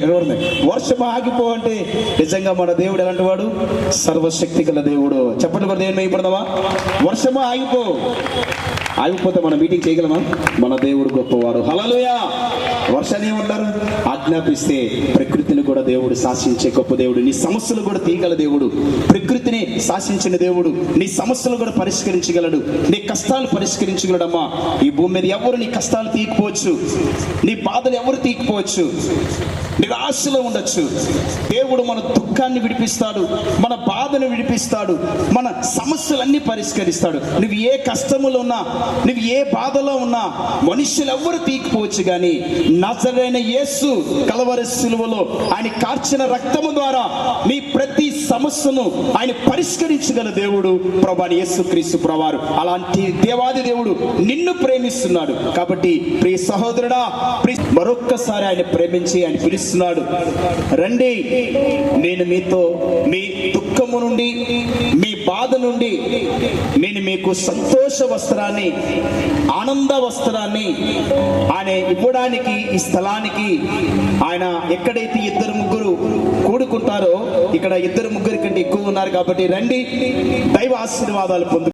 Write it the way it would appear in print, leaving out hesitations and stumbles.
వర్షం ఆగిపో అంటే నిజంగా మన దేవుడు ఎలాంటి వాడు? సర్వశక్తి గల దేవుడు. చెప్పండి కూడా దేవుని ఇప్పుడుదామా? వర్షమా ఆగిపో. ఆగిపోతే మనం మీటింగ్ చేయగలమా? మన దేవుడు గొప్పవాడు. హల్లెలూయా. వర్షాన్ని ఏమంటారు? ఆజ్ఞాపిస్తే ప్రకృతిని కూడా దేవుడు శాసించే గొప్ప దేవుడు. నీ సమస్యలు కూడా తీయగల దేవుడు. ప్రకృతిని శాసించిన దేవుడు నీ సమస్యలు కూడా పరిష్కరించగలడు. నీ కష్టాలు పరిష్కరించగలడమ్మా. ఈ భూమి మీద ఎవరు నీ కష్టాలు తీయకపోవచ్చు, నీ బాధలు ఎవరు తీయకపోవచ్చు, నిరాశలో ఉండొచ్చు. దేవుడు మన దుఃఖాన్ని విడిపిస్తాడు, మన బాధను విడిపిస్తాడు, మన సమస్యలన్నీ పరిష్కరిస్తాడు. నువ్వు ఏ కష్టములో ఉన్నా, నువ్వు ఏ బాధలో ఉన్నా మనుషులు ఎవరు తీయకపోవచ్చు, కానీ నజరేయుడైన యేసు కలవరి సిలువలో ఆయన కార్చిన రక్తము ద్వారా నీ ప్రతి సమస్యను ఆయన పరిష్కరించగల దేవుడు ప్రభువైన యేసుక్రీస్తు ప్రభువారు. అలాంటి దేవాది దేవుడు నిన్ను ప్రేమిస్తున్నాడు. కాబట్టి ప్రియ సహోదరుడా, మరొక్కసారి ఆయన ప్రేమించి ఆయన పిలుస్తున్నాడు, రండి, నేను మీతో మీ దుఃఖము నుండి, మీ బాధ నుండి నేను మీకు సంతోష వస్త్రాన్ని, ఆనంద వస్త్రాన్ని ఆయన ఇవ్వడానికి ఈ స్థలానికి ఆయన ఎక్కడైతే ఇద్దరు ముగ్గురు కూడుకుంటారో, ఇక్కడ ఇద్దరు ముగ్గురి కంటే ఎక్కువ ఉన్నారు. కాబట్టి రండి, దైవ ఆశీర్వాదాలు పొందు.